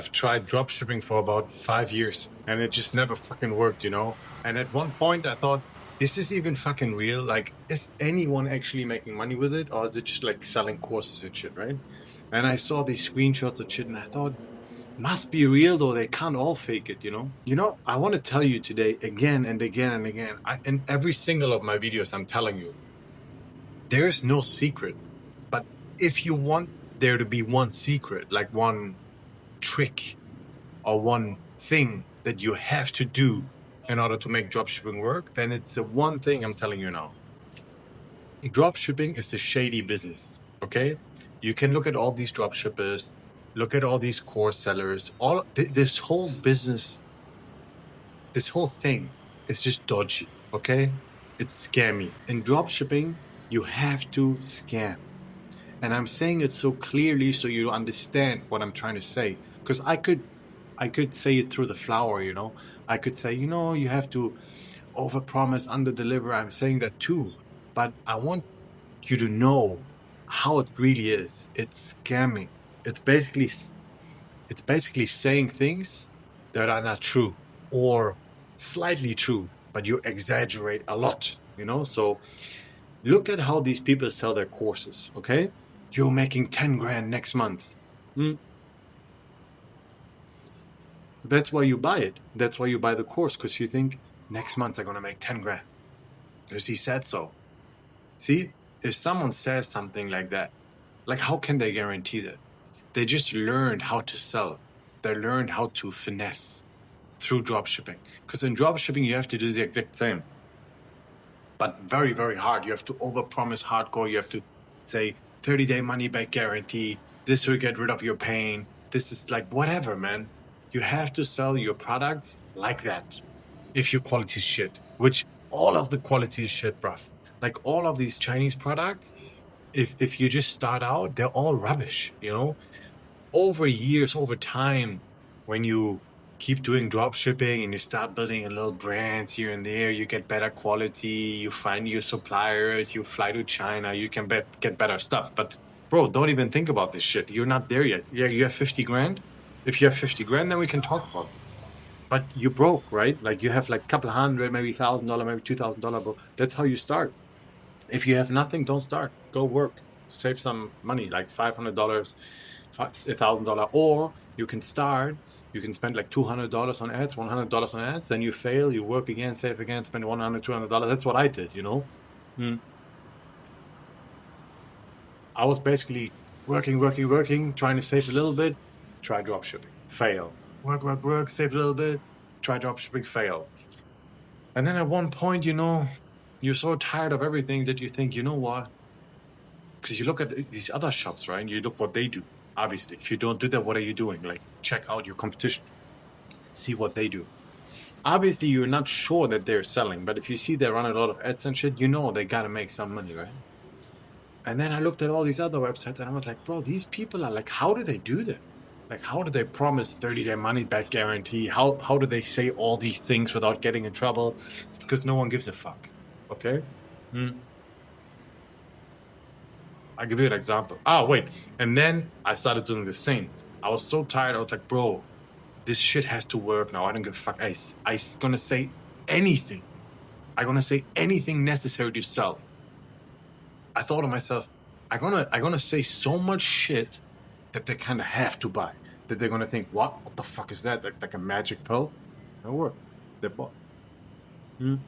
I've tried dropshipping for about 5 years and it just never fucking worked, you know? And at one point I thought, is this even fucking real? Like, is anyone actually making money with it? Or is it just like selling courses and shit, right? And I saw these screenshots and shit and I thought, must be real though. They can't all fake it, you know? I want to tell you today again and again and again. In every single of my videos, I'm telling you, there's no secret. But if you want there to be one secret, like one trick or one thing that you have to do in order to make dropshipping work, then it's the one thing I'm telling you now. Dropshipping is a shady business, okay? You can look at all these dropshippers, look at all these course sellers, this whole business, this whole thing is just dodgy, okay? It's scammy. In dropshipping, you have to scam. And I'm saying it so clearly so you understand what I'm trying to say. Because I could say it through the flower, you know. I could say, you have to overpromise, underdeliver. I'm saying that too. But I want you to know how it really is. It's scamming. It's basically saying things that are not true or slightly true, but you exaggerate a lot, you know. So look at how these people sell their courses, okay? You're making 10 grand next month. That's why you buy it. That's why you buy the course, because you think next month I'm going to make 10 grand. Because he said so. See, if someone says something like that, like how can they guarantee that? They just learned how to sell. They learned how to finesse through dropshipping. Because in dropshipping, you have to do the exact same. But very, very hard. You have to overpromise hardcore. You have to say 30-day money back guarantee. This will get rid of your pain. This is like whatever, man. You have to sell your products like that. If your quality is shit, which all of the quality is shit, bruv. Like all of these Chinese products, if you just start out, they're all rubbish, you know? Over years, over time, when you keep doing drop shipping and you start building a little brands here and there, you get better quality, you find your suppliers, you fly to China, you can get better stuff. But bro, don't even think about this shit. You're not there yet. Yeah, you have 50 grand. If you have 50 grand, then we can talk about it. But you broke, right? Like you have like a couple hundred, maybe $1,000, maybe $2,000, bro. That's how you start. If you have nothing, don't start. Go work. Save some money, like $500, $1,000, or you can start. You can spend like $200 on ads, $100 on ads. Then you fail, you work again, save again, spend $100, $200. That's what I did, you know. I was basically working, trying to save a little bit. Try dropshipping, fail. Work, save a little bit. Try dropshipping, fail. And then at one point, you're so tired of everything that you think, you know what? Because you look at these other shops, right? And you look what they do. Obviously, if you don't do that, what are you doing? Like, check out your competition, see what they do. Obviously, you're not sure that they're selling, but if you see they run a lot of ads and shit, they gotta make some money, right? And then I looked at all these other websites and I was like, bro, these people are like, how do they do that? Like, how do they promise 30-day money back guarantee? How do they say all these things without getting in trouble? It's because no one gives a fuck. Okay? I'll give you an example. Wait. And then I started doing the same. I was so tired. I was like, bro, this shit has to work now. I don't give a fuck. I gonna say anything. I'm gonna say anything necessary to sell. I thought to myself, I'm gonna say so much shit that they kind of have to buy. That they're gonna think, what the fuck is that? Like a magic pill? No work. They bought. You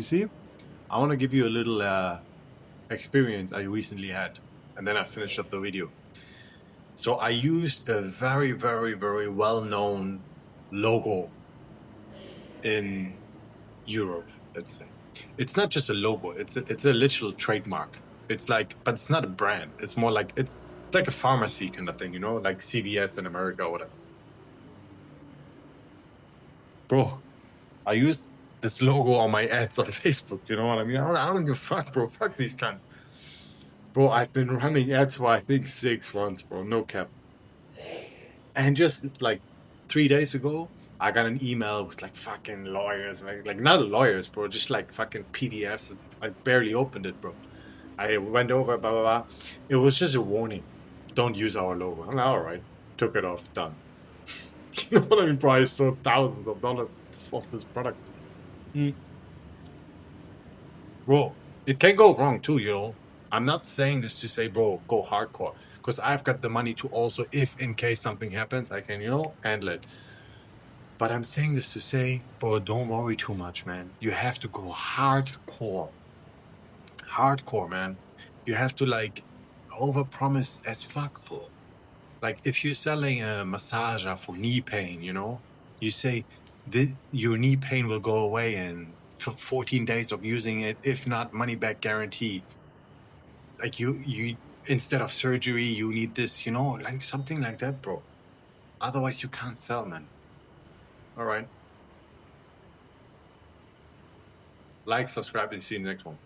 see? I want to give you a little experience I recently had, and then I finish up the video. So I used a very, very, very well-known logo in Europe, let's say. It's not just a logo, it's a literal trademark. It's like, but it's not a brand. It's more like, it's like a pharmacy kind of thing, like CVS in America or whatever. Bro, I used this logo on my ads on Facebook, you know what I mean? I don't give a fuck, bro. Fuck these cunts. Bro, I've been running ads for, I think, 6 months, bro. No cap. And just like 3 days ago, I got an email with like fucking lawyers, like not lawyers, bro, just like fucking PDFs. I barely opened it, bro. I went over, blah, blah, blah. It was just a warning. don't use our logo. I'm like, all right, took it off, done. You know what I mean? Bro, I sold thousands of dollars of this product. Bro, it can go wrong too, you know. I'm not saying this to say, bro, go hardcore, because I've got the money to also, if in case something happens, I can, you know, handle it. But I'm saying this to say, bro, don't worry too much, man. You have to go hardcore. Hardcore, man. You have to like overpromise as fuck, bro. Like if you're selling a massager for knee pain, you know, you say your knee pain will go away in 14 days of using it, if not money back guarantee. Like you instead of surgery, you need this, you know, like something like that, bro. Otherwise you can't sell, man. All right. Like, subscribe, and see you in the next one.